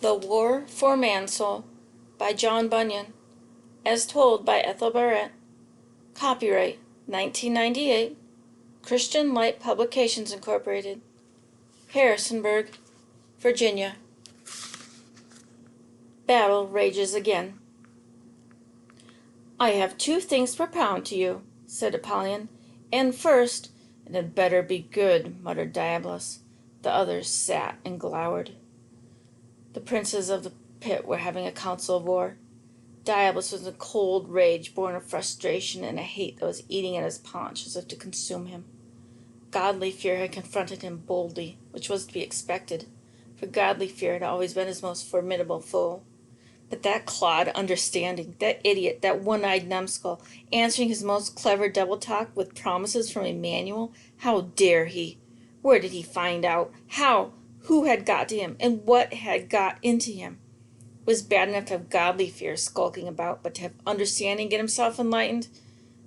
The War for Mansoul by John Bunyan, as told by Ethel Barrett. Copyright 1998, Christian Light Publications Incorporated, Harrisonburg, Virginia. Battle rages again. "I have 2 things to propound to you," said Apollyon, "and first—" "It had better be good," muttered Diabolus. The others sat and glowered. The princes of the pit were having a council of war. Diabolus was in a cold rage born of frustration and a hate that was eating at his paunch as if to consume him. Godly fear had confronted him boldly, which was to be expected, for godly fear had always been his most formidable foe. But that clod Understanding, that idiot, that one-eyed numbskull, answering his most clever double-talk with promises from Emmanuel, how dare he? Where did he find out? How? Who had got to him? And what had got into him? It was bad enough to have godly fear skulking about, but to have Understanding get himself enlightened?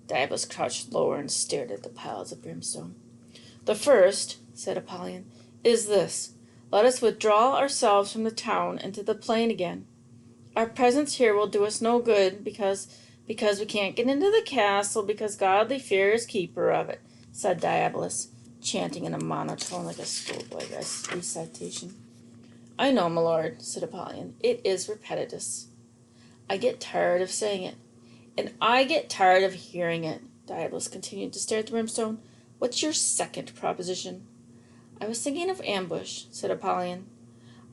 Diabolus crouched lower and stared at the piles of brimstone. "The first," said Apollyon, "is this. Let us withdraw ourselves from the town into the plain again. Our presence here will do us no good, because we can't get into the castle, because godly fear is keeper of it," said Diabolus, chanting in a monotone like a schoolboy recitation. "I know, my lord," said Apollyon. "It is repetitious. I get tired of saying it." "And I get tired of hearing it." Diabolus continued to stare at the brimstone. "What's your second proposition?" "I was thinking of ambush," said Apollyon.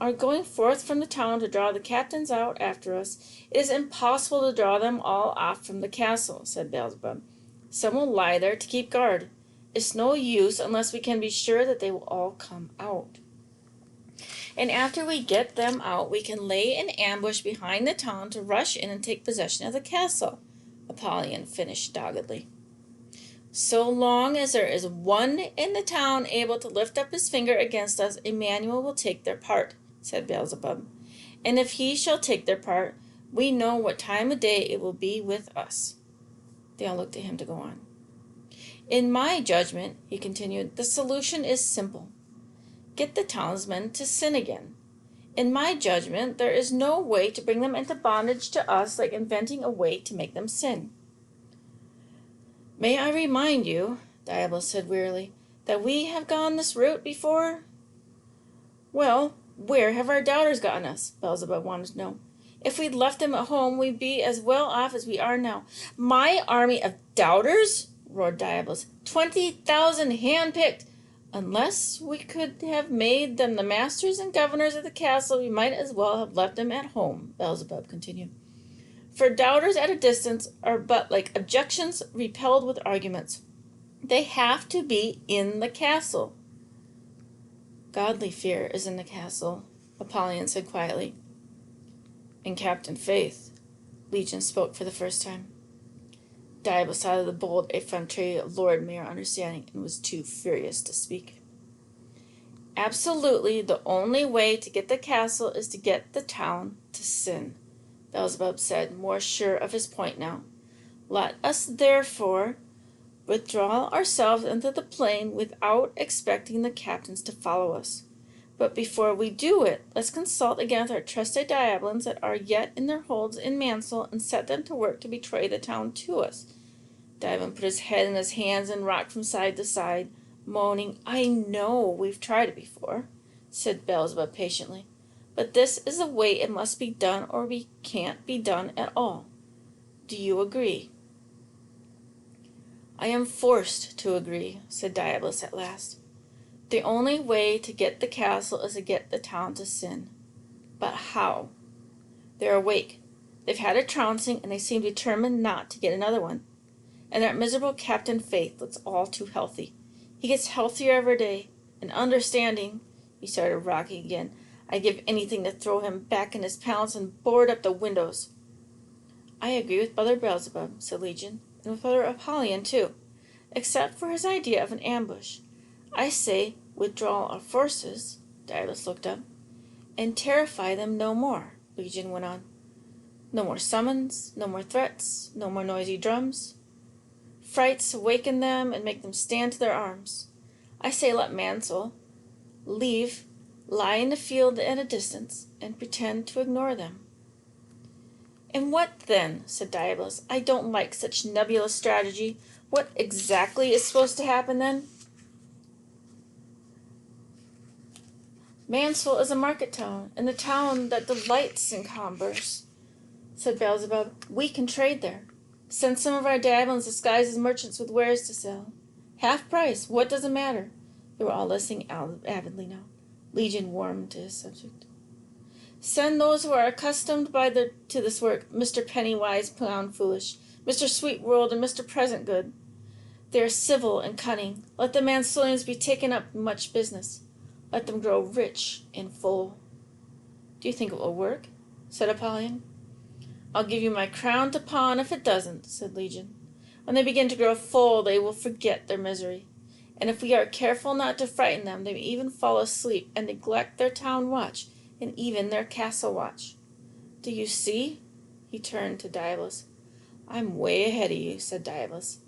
"Our going forth from the town to draw the captains out after us. It is impossible to draw them all off from the castle," said Beelzebub. "Some will lie there to keep guard. It's no use unless we can be sure that they will all come out. And after we get them out, we can lay an ambush behind the town to rush in and take possession of the castle," Apollyon finished doggedly. "So long as there is one in the town able to lift up his finger against us, Emmanuel will take their part," said Beelzebub. "And if he shall take their part, we know what time of day it will be with us." They all looked at him to go on. "In my judgment," he continued, "the solution is simple. Get the townsmen to sin again. In my judgment, there is no way to bring them into bondage to us like inventing a way to make them sin." "May I remind you," Diabolus said wearily, "that we have gone this route before?" "Well, where have our doubters gotten us?" Beelzebub wanted to know. "If we'd left them at home, we'd be as well off as we are now." "My army of doubters!" roared Diabolus. 20,000 hand-picked! "Unless we could have made them the masters and governors of the castle, we might as well have left them at home," Beelzebub continued. "For doubters at a distance are but like objections repelled with arguments. They have to be in the castle." "Godly fear is in the castle," Apollyon said quietly. "And Captain Faith," Legion spoke for the first time. Diabolus saw the bold effrontery of Lord Mayor Understanding and was too furious to speak. "Absolutely, the only way to get the castle is to get the town to sin," Beelzebub said, more sure of his point now. "Let us, therefore, withdraw ourselves into the plain without expecting the captains to follow us. But before we do it, let's consult again with our trusted Diabolins that are yet in their holds in Mansoul and set them to work to betray the town to us." Diabolin put his head in his hands and rocked from side to side, moaning. "I know we've tried it before," said Beelzebub patiently, "but this is the way it must be done, or we can't be done at all. Do you agree?" "I am forced to agree," said Diabolus at last. "The only way to get the castle is to get the town to sin. But how? They're awake. They've had a trouncing, and they seem determined not to get another one. And that miserable Captain Faith looks all too healthy. He gets healthier every day. And Understanding," he started rocking again, "I'd give anything to throw him back in his palace and board up the windows." "I agree with Brother Beelzebub," said Legion, "and with Brother Apollyon, too, except for his idea of an ambush. I say withdraw our forces," Diabolus looked up, "and terrify them no more," Legion went on. "No more summons, no more threats, no more noisy drums. Frights awaken them and make them stand to their arms. I say let Mansoul leave lie in the field at a distance, and pretend to ignore them. And what then? Said Diabolus. I don't like such nebulous strategy. What exactly is supposed to happen then? Mansoul is a market town, and a town that delights in commerce, said Beelzebub. We can trade there. Send some of our dabbons disguised as merchants with wares to sell. Half price, what does it matter? They were all listening avidly now. Legion warmed to his subject. Send those who are accustomed to this work, Mr. Pennywise, Pound Foolish, Mr. Sweetworld, and Mr. Present Good. They are civil and cunning. Let the Mansoulians be taken up in much business. Let them grow rich and full. Do you think it will work? Said Apollyon. I'll give you my crown to pawn if it doesn't, said Legion. When they begin to grow full, they will forget their misery. And if we are careful not to frighten them, they may even fall asleep and neglect their town watch and even their castle watch. Do you see? He turned to Diabolus. I'm way ahead of you, said Diabolus.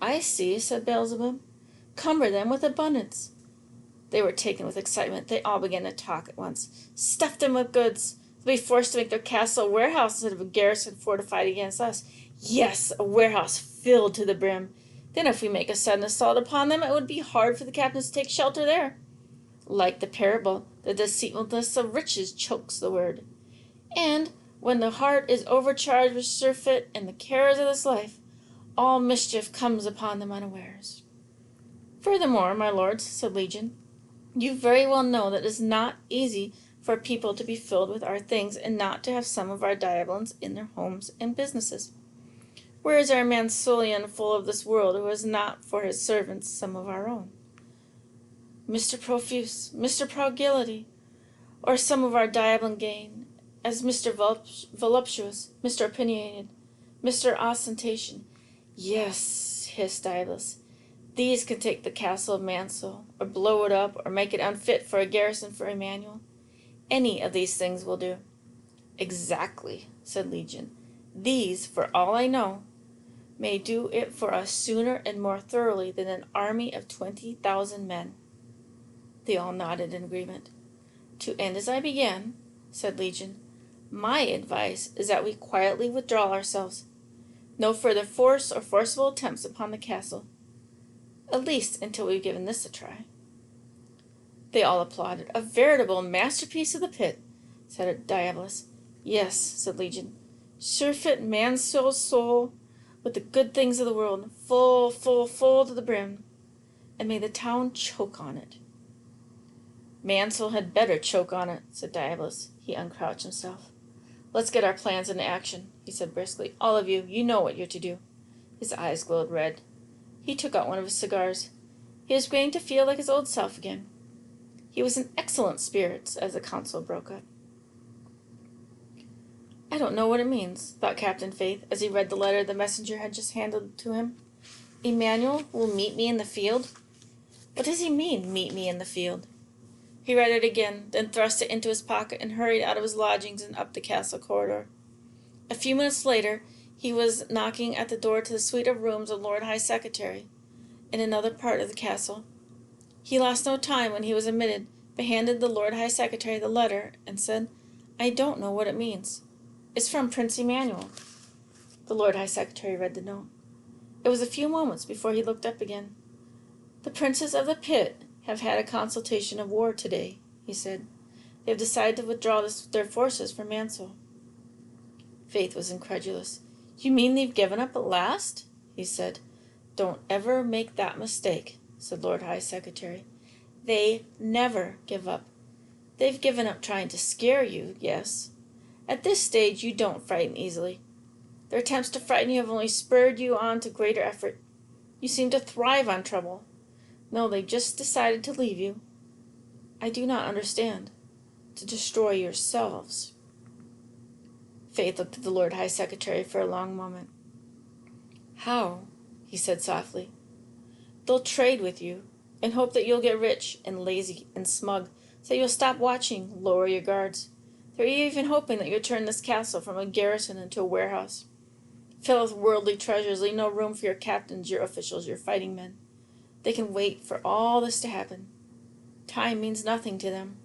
I see, said Beelzebub. Cumber them with abundance. They were taken with excitement. They all began to talk at once. Stuff them with goods. They'll be forced to make their castle a warehouse instead of a garrison fortified against us. Yes, a warehouse filled to the brim. Then if we make a sudden assault upon them, it would be hard for the captains to take shelter there. Like the parable, the deceitfulness of riches chokes the word. And when the heart is overcharged with surfeit and the cares of this life, all mischief comes upon them unawares. Furthermore, my lords, said Legion, you very well know that it is not easy for people to be filled with our things and not to have some of our diabolins in their homes and businesses. Where is our Mansoulian full of this world who has not for his servants some of our own? Mr. Profuse, Mr. Prodigality, or some of our diabolin gain, as Mr. Voluptuous, Mr. Opinionated, Mr. Ostentation. Yes, hissed Diabolus. These can take the castle of Mansoul, or blow it up, or make it unfit for a garrison for Emmanuel. Any of these things will do. Exactly, said Legion. These, for all I know, may do it for us sooner and more thoroughly than an army of 20,000 men. They all nodded in agreement. To end as I began, said Legion, my advice is that we quietly withdraw ourselves. No further force or forcible attempts upon the castle, at least until we've given this a try. They all applauded. A veritable masterpiece of the pit, said Diabolus. Yes, said Legion. Surfeit Mansoul's soul with the good things of the world, full, full, full to the brim, and may the town choke on it. Mansoul had better choke on it, said Diabolus. He uncrouched himself. Let's get our plans into action, he said briskly. All of you, you know what you're to do. His eyes glowed red. He took out one of his cigars. He was beginning to feel like his old self again. He was in excellent spirits as the council broke up. I don't know what it means, thought Captain Faith, as he read the letter the messenger had just handed to him. Emmanuel will meet me in the field? What does he mean, meet me in the field? He read it again, then thrust it into his pocket and hurried out of his lodgings and up the castle corridor. A few minutes later, he was knocking at the door to the suite of rooms of Lord High Secretary, in another part of the castle. He lost no time when he was admitted, but handed the Lord High Secretary the letter and said, I don't know what it means. It's from Prince Emmanuel. The Lord High Secretary read the note. It was a few moments before he looked up again. The princes of the pit have had a consultation of war today, he said. They have decided to withdraw their forces from Mansoul. Faith was incredulous. You mean they've given up at last? He said. Don't ever make that mistake, said Lord High Secretary. They never give up. They've given up trying to scare you, yes. At this stage, you don't frighten easily. Their attempts to frighten you have only spurred you on to greater effort. You seem to thrive on trouble. No, they just decided to leave you. I do not understand. To destroy yourselves. Faith looked at the Lord High Secretary for a long moment. How? He said softly. They'll trade with you, and hope that you'll get rich and lazy and smug, so you'll stop watching, lower your guards. They're even hoping that you'll turn this castle from a garrison into a warehouse. Fill with worldly treasures, leave no room for your captains, your officials, your fighting men. They can wait for all this to happen. Time means nothing to them.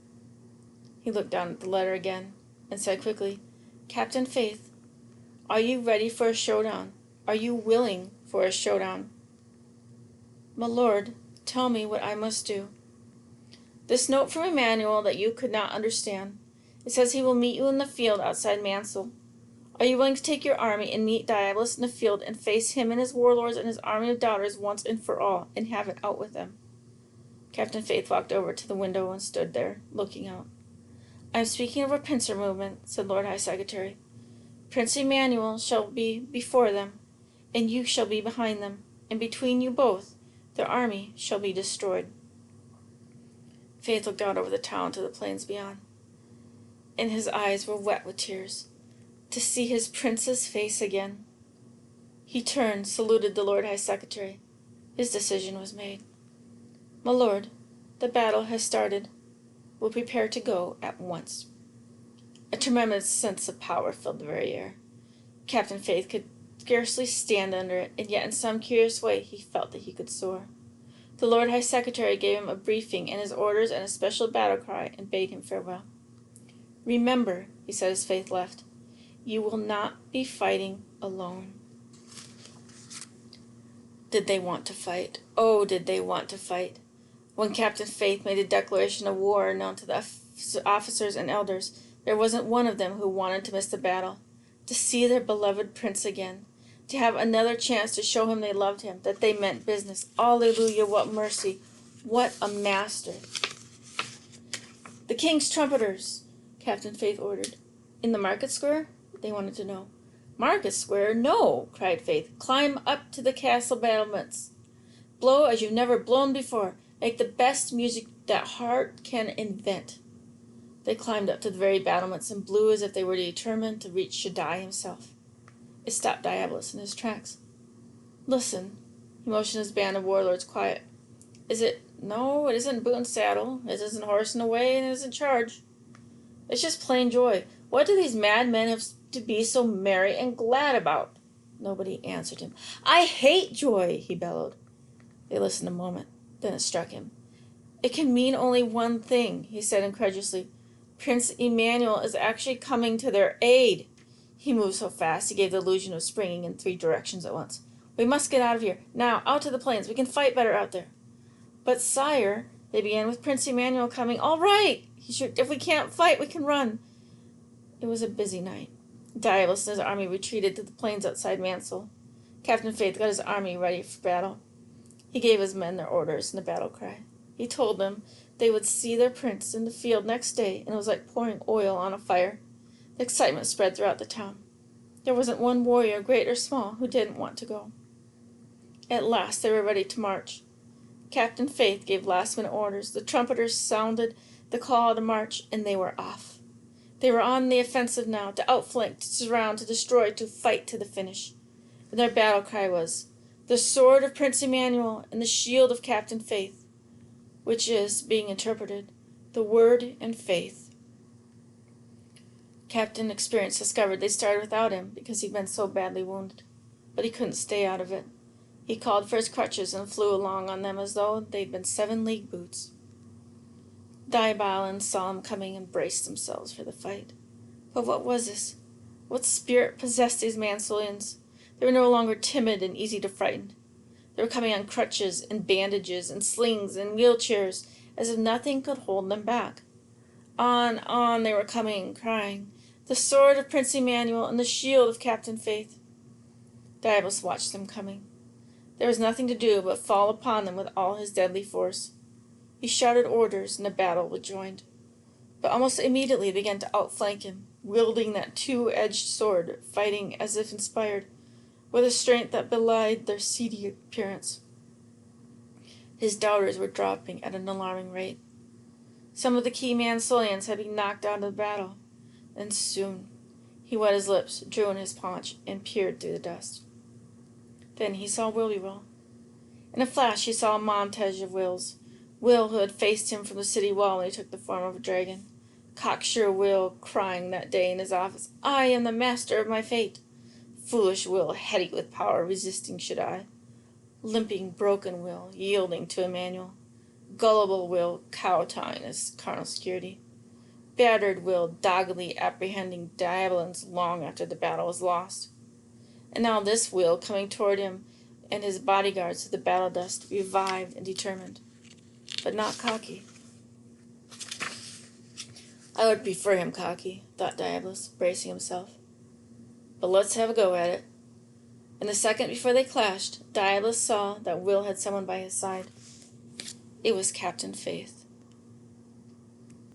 He looked down at the letter again and said quickly, Captain Faith, are you ready for a showdown? Are you willing for a showdown? My lord, tell me what I must do. This note from Emmanuel that you could not understand. It says he will meet you in the field outside Mansoul. Are you willing to take your army and meet Diabolus in the field and face him and his warlords and his army of doubters once and for all and have it out with them? Captain Faith walked over to the window and stood there, looking out. I am speaking of a pincer movement, said Lord High Secretary. Prince Emmanuel shall be before them, and you shall be behind them, and between you both their army shall be destroyed. Faith looked out over the town to the plains beyond, and his eyes were wet with tears. To see his prince's face again. He turned, saluted the Lord High Secretary. His decision was made. My lord, the battle has started. We'll prepare to go at once. A tremendous sense of power filled the very air. Captain Faith could scarcely stand under it, and yet in some curious way he felt that he could soar. The Lord High Secretary gave him a briefing and his orders and a special battle cry and bade him farewell. Remember, he said as Faith left, you will not be fighting alone. Did they want to fight? Oh, did they want to fight? When Captain Faith made a declaration of war known to the officers and elders, there wasn't one of them who wanted to miss the battle. To see their beloved prince again. To have another chance to show him they loved him, that they meant business. Alleluia, what mercy. What a master. The king's trumpeters, Captain Faith ordered. In the market square? They wanted to know. Market square? No, cried Faith. Climb up to the castle battlements. Blow as you've never blown before. Make the best music that heart can invent. They climbed up to the very battlements and blew as if they were determined to reach Shaddai himself. It stopped Diabolus in his tracks. Listen, he motioned his band of warlords quiet. No, it isn't boot and saddle. It isn't horse and away, and it isn't charge. It's just plain joy. What do these madmen have to be so merry and glad about? Nobody answered him. I hate joy, he bellowed. They listened a moment. Then it struck him. It can mean only one thing, he said incredulously. Prince Emmanuel is actually coming to their aid. He moved so fast he gave the illusion of springing in 3 directions at once. We must get out of here. Now, out to the plains. We can fight better out there. But, sire, they began with Prince Emmanuel coming. All right, he shrieked. If we can't fight, we can run. It was a busy night. Diabolus and his army retreated to the plains outside Mansoul. Captain Faith got his army ready for battle. He gave his men their orders and the battle cry. He told them they would see their prince in the field next day, and it was like pouring oil on a fire. The excitement spread throughout the town. There wasn't one warrior, great or small, who didn't want to go. At last they were ready to march. Captain Faith gave last-minute orders. The trumpeters sounded the call to march, and they were off. They were on the offensive now, to outflank, to surround, to destroy, to fight to the finish. And their battle cry was, the sword of Prince Emmanuel and the shield of Captain Faith, which is, being interpreted, the word and faith. Captain Experience discovered they started without him because he'd been so badly wounded. But he couldn't stay out of it. He called for his crutches and flew along on them as though they'd been 7-league boots. Diabolans saw him coming and braced themselves for the fight. But what was this? What spirit possessed these Mansoulians? They were no longer timid and easy to frighten. They were coming on crutches and bandages and slings and wheelchairs, as if nothing could hold them back. On they were coming, crying, the sword of Prince Emmanuel and the shield of Captain Faith. Diabolus watched them coming. There was nothing to do but fall upon them with all his deadly force. He shouted orders, and the battle was joined. But almost immediately they began to outflank him, wielding that 2-edged sword, fighting as if inspired, with a strength that belied their seedy appearance. His doubters were dropping at an alarming rate. Some of the key Mansoulians had been knocked out of the battle, and soon he wet his lips, drew in his paunch, and peered through the dust. Then he saw Will. In a flash he saw a montage of Wills. Will, who had faced him from the city wall when he took the form of a dragon. Cocksure Will, crying that day in his office, I am the master of my fate. Foolish Will, heady with power, resisting Shaddai. Limping, broken Will, yielding to Emmanuel. Gullible Will, kowtowing his carnal security. battered Will doggedly apprehending Diabolins long after the battle was lost. And now this Will coming toward him and his bodyguards to the battle dust, revived and determined, but not cocky. I would prefer him cocky, thought Diabolus, bracing himself. But let's have a go at it. And the second before they clashed, Diabolus saw that Will had someone by his side. It was Captain Faith.